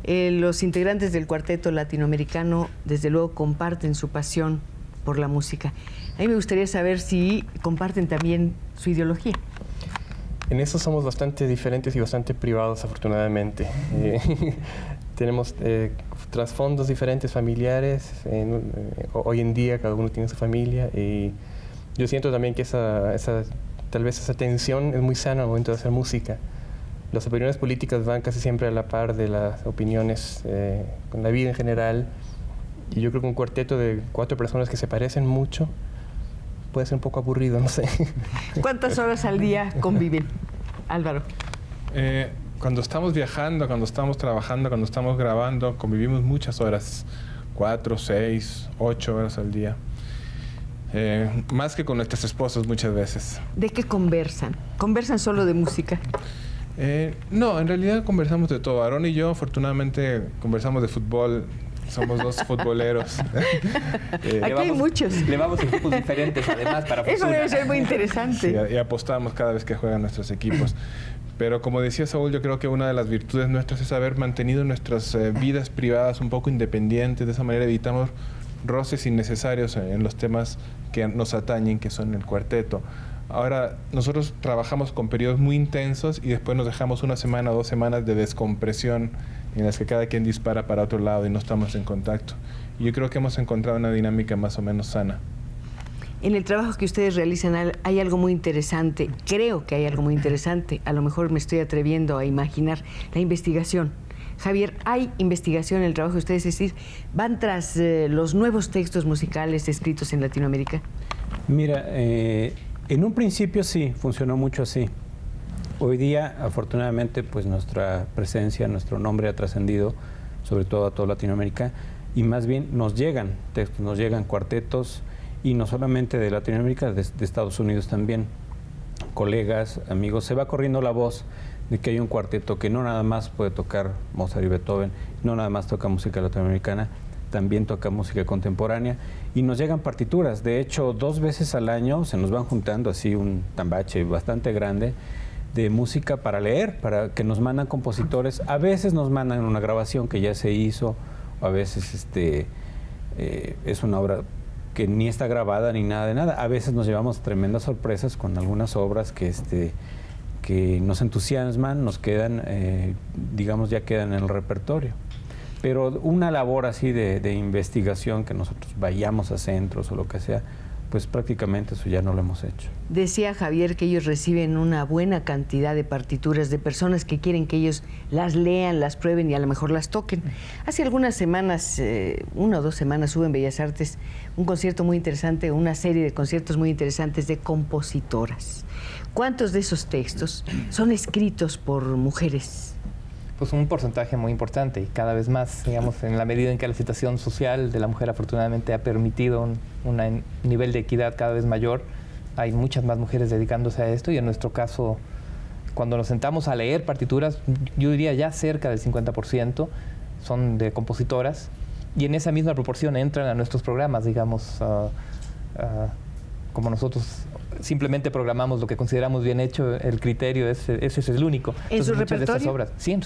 Los integrantes del cuarteto latinoamericano desde luego comparten su pasión por la música. A mí me gustaría saber si comparten también su ideología. En eso somos bastante diferentes y bastante privados, afortunadamente. Tenemos trasfondos diferentes familiares. Hoy en día cada uno tiene su familia, y yo siento también que tal vez esa tensión es muy sana al momento de hacer música. Las opiniones políticas van casi siempre a la par de las opiniones con la vida en general, y yo creo que un cuarteto de 4 personas que se parecen mucho puede ser un poco aburrido, no sé. ¿Cuántas horas al día conviven, Álvaro? Cuando estamos viajando, cuando estamos trabajando, cuando estamos grabando, convivimos muchas horas. 4, 6, 8 horas al día. Más que con nuestras esposas muchas veces. ¿De qué conversan? ¿Conversan solo de música? No, en realidad conversamos de todo. Aarón y yo, afortunadamente, conversamos de fútbol. Somos dos futboleros. Aquí hay muchos. Le vamos a equipos diferentes, además, para Eso fortuna. debe ser muy interesante. Sí, y apostamos cada vez que juegan nuestros equipos. Pero como decía Saúl, yo creo que una de las virtudes nuestras es haber mantenido nuestras vidas privadas un poco independientes. De esa manera evitamos roces innecesarios en los temas que nos atañen, que son el cuarteto. Ahora, nosotros trabajamos con periodos muy intensos y después nos dejamos 1 semana o 2 semanas de descompresión en las que cada quien dispara para otro lado y no estamos en contacto. Y yo creo que hemos encontrado una dinámica más o menos sana. En el trabajo que ustedes realizan hay algo muy interesante, creo que hay algo muy interesante, a lo mejor me estoy atreviendo a imaginar, la investigación. Javier, ¿hay investigación en el trabajo de ustedes? Es decir, ¿van tras los nuevos textos musicales escritos en Latinoamérica? Mira, en un principio sí, funcionó mucho así. Hoy día, afortunadamente, pues nuestra presencia, nuestro nombre ha trascendido, sobre todo a toda Latinoamérica, y más bien nos llegan textos, nos llegan cuartetos, y no solamente de Latinoamérica, de Estados Unidos también. Colegas, amigos, se va corriendo la voz de que hay un cuarteto que no nada más puede tocar Mozart y Beethoven, no nada más toca música latinoamericana, también toca música contemporánea, y nos llegan partituras. De hecho, 2 veces al año se nos van juntando así un tambache bastante grande de música para leer, para que nos mandan compositores. A veces nos mandan una grabación que ya se hizo, a veces es una obra que ni está grabada ni nada de nada. A veces nos llevamos tremendas sorpresas con algunas obras que nos entusiasman, nos quedan, digamos, ya quedan en el repertorio. Pero una labor así de investigación, que nosotros vayamos a centros o lo que sea, pues prácticamente eso ya no lo hemos hecho. Decía Javier que ellos reciben una buena cantidad de partituras de personas que quieren que ellos las lean, las prueben y a lo mejor las toquen. Hace algunas semanas, 1 o 2 semanas, hubo en Bellas Artes un concierto muy interesante, una serie de conciertos muy interesantes de compositoras. ¿Cuántos de esos textos son escritos por mujeres? Pues un porcentaje muy importante y cada vez más, digamos, en la medida en que la situación social de la mujer afortunadamente ha permitido un nivel de equidad cada vez mayor, hay muchas más mujeres dedicándose a esto y en nuestro caso, cuando nos sentamos a leer partituras, yo diría ya cerca del 50% son de compositoras y en esa misma proporción entran a nuestros programas, digamos, como nosotros simplemente programamos lo que consideramos bien hecho, el criterio ese es el único. ¿En su muchas repertorio? de estas obras, sí,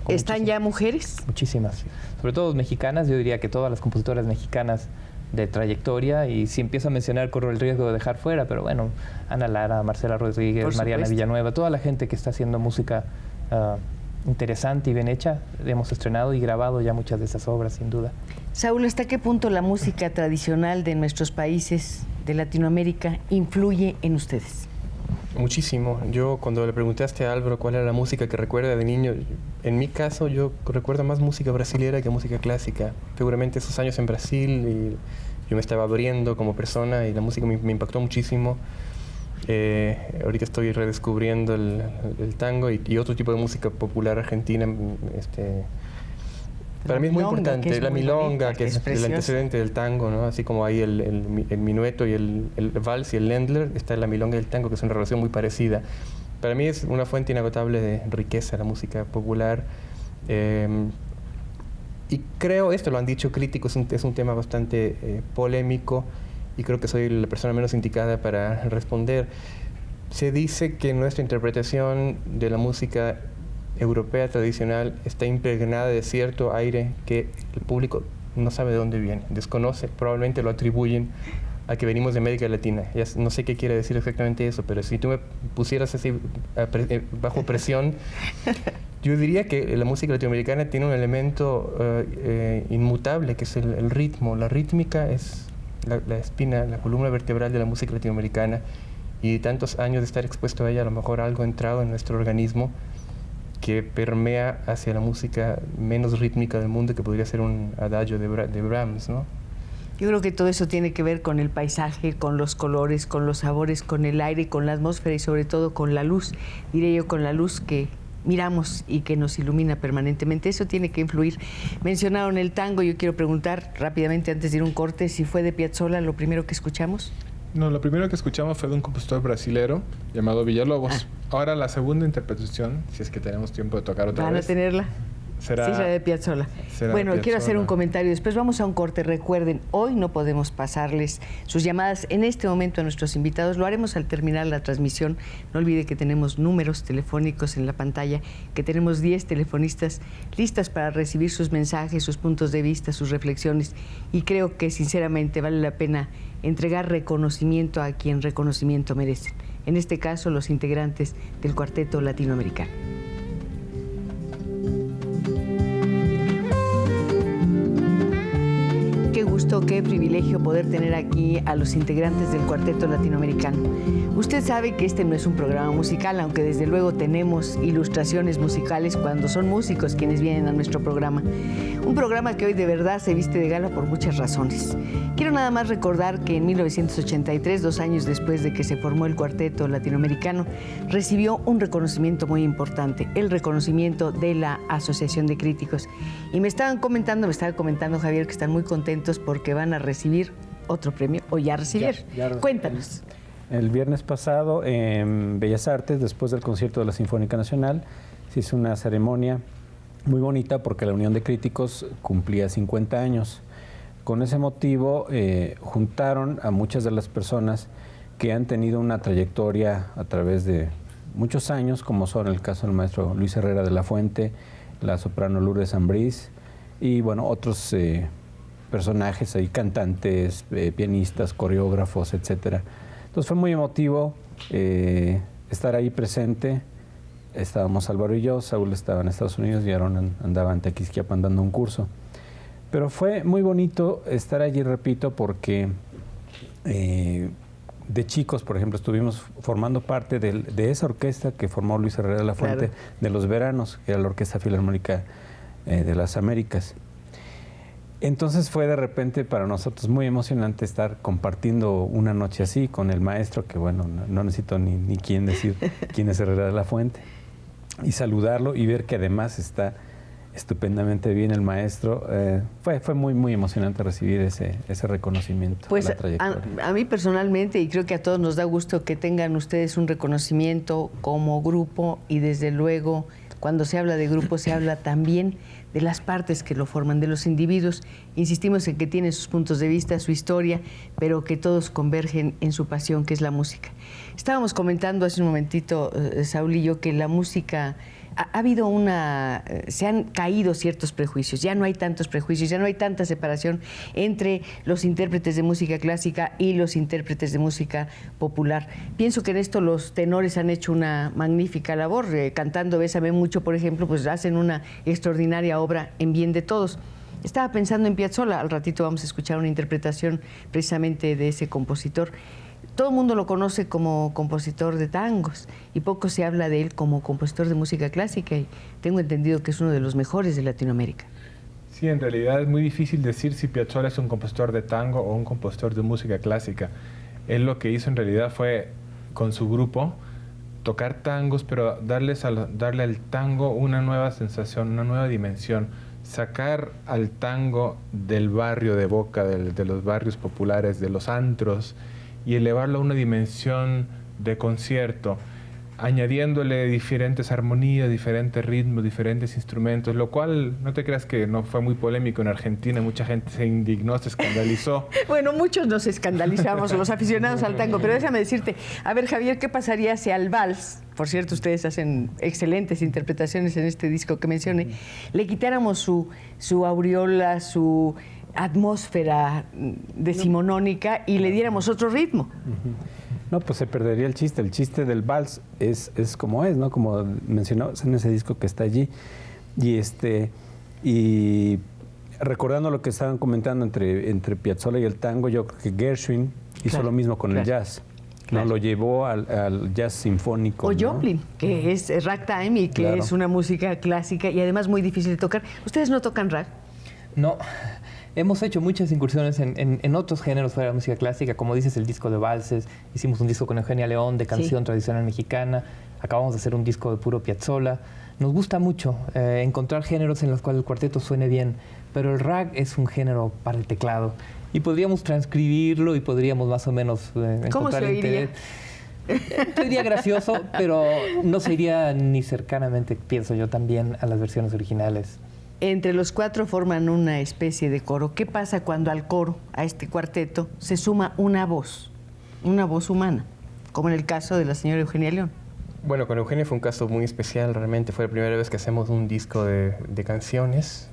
¿Están ya mujeres? Muchísimas, sobre todo mexicanas. Yo diría que todas las compositoras mexicanas de trayectoria, y si empiezo a mencionar corro el riesgo de dejar fuera, pero bueno, Ana Lara, Marcela Rodríguez, Mariana Villanueva, toda la gente que está haciendo música interesante y bien hecha, hemos estrenado y grabado ya muchas de esas obras, sin duda. Saúl, ¿hasta qué punto la música tradicional de nuestros países de Latinoamérica influye en ustedes? Muchísimo. Yo cuando le preguntaste a Álvaro cuál era la música que recuerda de niño, en mi caso yo recuerdo más música brasilera que música clásica. Seguramente esos años en Brasil y yo me estaba abriendo como persona y la música me impactó muchísimo. Ahorita estoy redescubriendo el tango y otro tipo de música popular argentina. Para mí es muy importante, la milonga, que es el antecedente del tango, ¿no? Así como hay el minueto y el vals y el ländler, está la milonga y el tango, que es una relación muy parecida. Para mí es una fuente inagotable de riqueza la música popular. Y creo, esto lo han dicho críticos, es un tema bastante polémico y creo que soy la persona menos indicada para responder. Se dice que nuestra interpretación de la música europea tradicional está impregnada de cierto aire que el público no sabe de dónde viene, desconoce, probablemente lo atribuyen a que venimos de América Latina. Ya no sé qué quiere decir exactamente eso, pero si tú me pusieras así bajo presión, yo diría que la música latinoamericana tiene un elemento inmutable, que es el ritmo. La rítmica es la espina, la columna vertebral de la música latinoamericana, y de tantos años de estar expuesto a ella, a lo mejor algo ha entrado en nuestro organismo que permea hacia la música menos rítmica del mundo, que podría ser un adagio de Brahms, ¿no? Yo creo que todo eso tiene que ver con el paisaje, con los colores, con los sabores, con el aire, con la atmósfera y sobre todo con la luz. Diré yo, con la luz que miramos y que nos ilumina permanentemente. Eso tiene que influir. Mencionaron el tango, yo quiero preguntar rápidamente antes de ir a un corte si fue de Piazzolla lo primero que escuchamos. No, lo primero que escuchamos fue de un compositor brasilero llamado Villalobos. Ahora la segunda interpretación, si es que tenemos tiempo de tocar otra vez. ¿Van a tenerla? Será, sí, la de Piazzolla. Bueno, quiero hacer un comentario. Después vamos a un corte. Recuerden, hoy no podemos pasarles sus llamadas en este momento a nuestros invitados. Lo haremos al terminar la transmisión. No olvide que tenemos números telefónicos en la pantalla, que tenemos 10 telefonistas listas para recibir sus mensajes, sus puntos de vista, sus reflexiones. Y creo que sinceramente vale la pena entregar reconocimiento a quien reconocimiento merecen. En este caso, los integrantes del Cuarteto Latinoamericano. Qué gusto, qué privilegio poder tener aquí a los integrantes del Cuarteto Latinoamericano. Usted sabe que este no es un programa musical, aunque desde luego tenemos ilustraciones musicales cuando son músicos quienes vienen a nuestro programa. Un programa que hoy de verdad se viste de gala por muchas razones. Quiero nada más recordar que en 1983, 2 años después de que se formó el Cuarteto Latinoamericano, recibió un reconocimiento muy importante, el reconocimiento de la Asociación de Críticos. Y me estaba comentando Javier, que están muy contentos porque van a recibir otro premio, o ya recibieron. Cuéntanos. El viernes pasado en Bellas Artes, después del concierto de la Sinfónica Nacional, se hizo una ceremonia muy bonita porque la Unión de Críticos cumplía 50 años. Con ese motivo juntaron a muchas de las personas que han tenido una trayectoria a través de muchos años, como son el caso del maestro Luis Herrera de la Fuente, la soprano Lourdes Ambrís y bueno, otros personajes ahí, cantantes, pianistas, coreógrafos, etcétera. Entonces fue muy emotivo estar ahí presente. Estábamos Álvaro y yo, Saúl estaba en Estados Unidos y Aarón andaba en Tequisquiapan dando un curso. Pero fue muy bonito estar allí, repito, porque de chicos, por ejemplo, estuvimos formando parte de esa orquesta que formó Luis Herrera de la Fuente, claro, de los veranos, que era la Orquesta Filarmónica de las Américas. Entonces fue de repente para nosotros muy emocionante estar compartiendo una noche así con el maestro, que bueno, no necesito ni quién decir quién es Herrera de la Fuente, y saludarlo y ver que además está estupendamente bien el maestro. Fue muy emocionante recibir ese reconocimiento. Pues a la trayectoria. A mí personalmente, y creo que a todos nos da gusto que tengan ustedes un reconocimiento como grupo, y desde luego cuando se habla de grupo se habla también de las partes que lo forman, de los individuos. Insistimos en que tienen sus puntos de vista, su historia, pero que todos convergen en su pasión, que es la música. Estábamos comentando hace un momentito, Saúl y yo, que la música ha habido se han caído ciertos prejuicios, ya no hay tantos prejuicios, ya no hay tanta separación entre los intérpretes de música clásica y los intérpretes de música popular. Pienso que en esto los tenores han hecho una magnífica labor, cantando Bésame Mucho, por ejemplo, pues hacen una extraordinaria obra en bien de todos. Estaba pensando en Piazzolla, al ratito vamos a escuchar una interpretación precisamente de ese compositor. Todo el mundo lo conoce como compositor de tangos y poco se habla de él como compositor de música clásica, y tengo entendido que es uno de los mejores de Latinoamérica. Sí, en realidad es muy difícil decir si Piazzolla es un compositor de tango o un compositor de música clásica. Él lo que hizo en realidad fue, con su grupo, tocar tangos, pero darle al tango una nueva sensación, una nueva dimensión. Sacar al tango del barrio de Boca, de los barrios populares, de los antros, y elevarlo a una dimensión de concierto, añadiéndole diferentes armonías, diferentes ritmos, diferentes instrumentos, lo cual, no te creas que no fue muy polémico en Argentina, mucha gente se indignó, se escandalizó. Bueno, muchos nos escandalizamos, los aficionados al tango, pero déjame decirte, a ver, Javier, ¿qué pasaría si al vals, por cierto, ustedes hacen excelentes interpretaciones en este disco que mencioné, le quitáramos su aureola, su atmósfera decimonónica y le diéramos otro ritmo? No, pues se perdería el chiste. El chiste del vals es como es, ¿no? Como mencionó en ese disco que está allí. Y recordando lo que estaban comentando entre Piazzolla y el tango, yo creo que Gershwin hizo lo mismo con el jazz. ¿No? Lo llevó al jazz sinfónico. O Joplin, que es ragtime y que es una música clásica y además muy difícil de tocar. ¿Ustedes no tocan rag? No. Hemos hecho muchas incursiones en otros géneros fuera de la música clásica, como dices, el disco de valses, hicimos un disco con Eugenia León de canción tradicional mexicana, acabamos de hacer un disco de puro Piazzolla. Nos gusta mucho encontrar géneros en los cuales el cuarteto suene bien, pero el rag es un género para el teclado y podríamos transcribirlo y podríamos más o menos encontrar interés. Sería gracioso, pero no sería ni cercanamente, pienso yo también, a las versiones originales. Entre los 4 forman una especie de coro. ¿Qué pasa cuando al coro, a este cuarteto, se suma una voz humana, como en el caso de la señora Eugenia León? Bueno, con Eugenia fue un caso muy especial, realmente fue la primera vez que hacemos un disco de canciones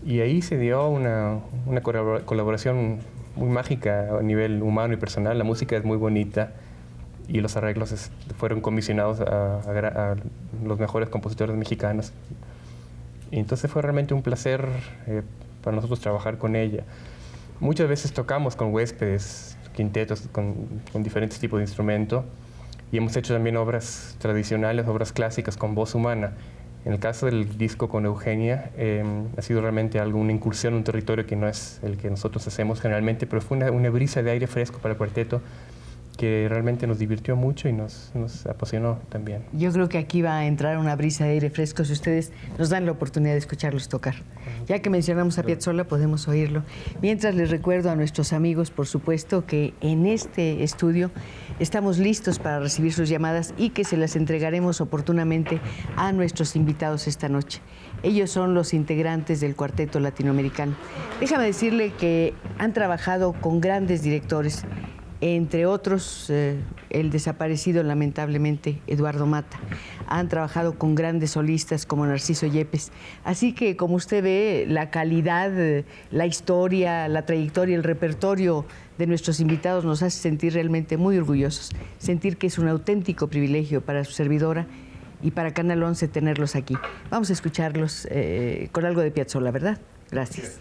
y ahí se dio una colaboración muy mágica a nivel humano y personal. La música es muy bonita y los arreglos fueron comisionados a los mejores compositores mexicanos. Y entonces fue realmente un placer para nosotros trabajar con ella. Muchas veces tocamos con huéspedes, quintetos, con diferentes tipos de instrumento. Y hemos hecho también obras tradicionales, obras clásicas con voz humana. En el caso del disco con Eugenia, ha sido realmente una incursión en un territorio que no es el que nosotros hacemos generalmente, pero fue una brisa de aire fresco para el cuarteto que realmente nos divirtió mucho y nos apasionó también. Yo creo que aquí va a entrar una brisa de aire fresco si ustedes nos dan la oportunidad de escucharlos tocar. Ya que mencionamos a Piazzolla, podemos oírlo. Mientras les recuerdo a nuestros amigos, por supuesto, que en este estudio estamos listos para recibir sus llamadas y que se las entregaremos oportunamente a nuestros invitados esta noche. Ellos son los integrantes del Cuarteto Latinoamericano. Déjame decirle que han trabajado con grandes directores, entre otros, el desaparecido lamentablemente Eduardo Mata. Han trabajado con grandes solistas como Narciso Yepes. Así que, como usted ve, la calidad, la historia, la trayectoria, el repertorio de nuestros invitados nos hace sentir realmente muy orgullosos. Sentir que es un auténtico privilegio para su servidora y para Canal 11 tenerlos aquí. Vamos a escucharlos con algo de Piazzolla, ¿verdad? Gracias.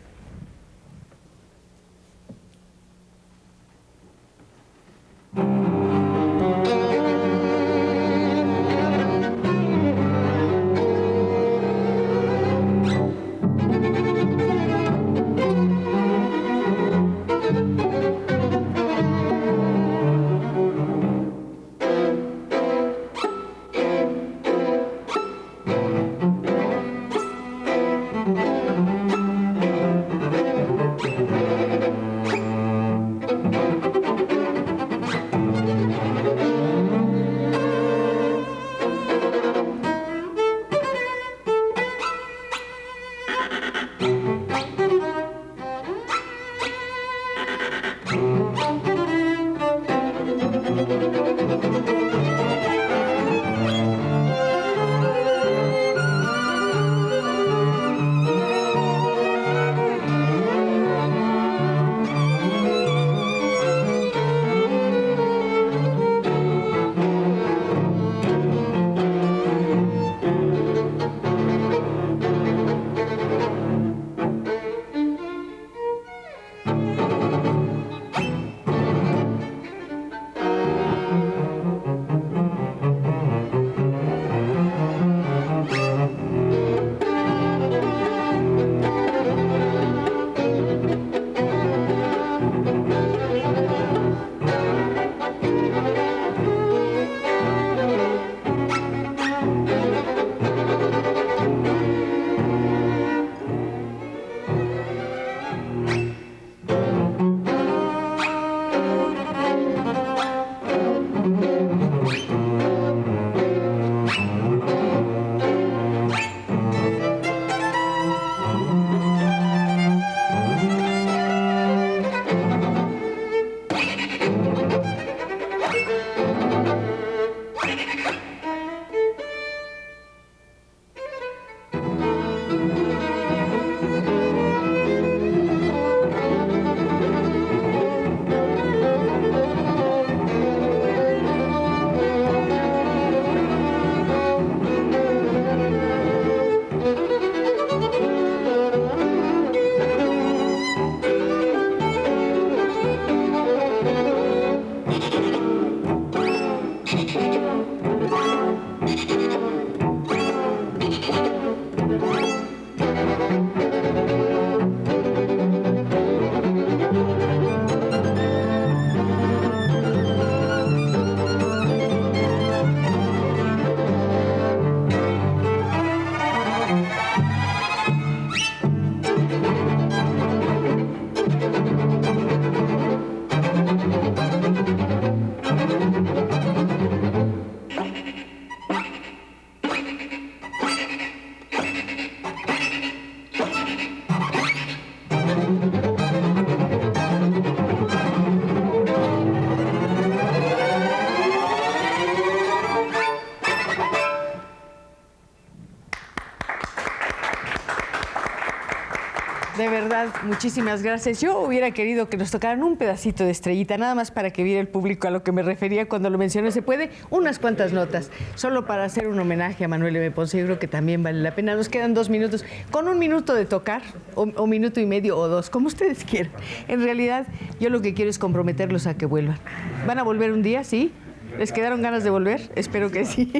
verdad, muchísimas gracias. Yo hubiera querido que nos tocaran un pedacito de Estrellita, nada más para que viera el público a lo que me refería cuando lo mencioné. Se puede unas cuantas notas, solo para hacer un homenaje a Manuel M. Ponce. Yo creo que también vale la pena. Nos quedan 2 minutos, con 1 minuto de tocar, o minuto y medio, o 2, como ustedes quieran. En realidad, yo lo que quiero es comprometerlos a que vuelvan. ¿Van a volver un día, sí? ¿Les quedaron ganas de volver? Espero que sí.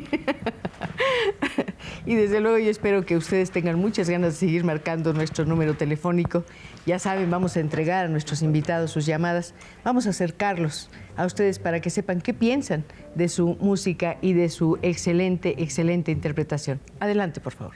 Y desde luego yo espero que ustedes tengan muchas ganas de seguir marcando nuestro número telefónico. Ya saben, vamos a entregar a nuestros invitados sus llamadas. Vamos a acercarlos a ustedes para que sepan qué piensan de su música y de su excelente, excelente interpretación. Adelante, por favor.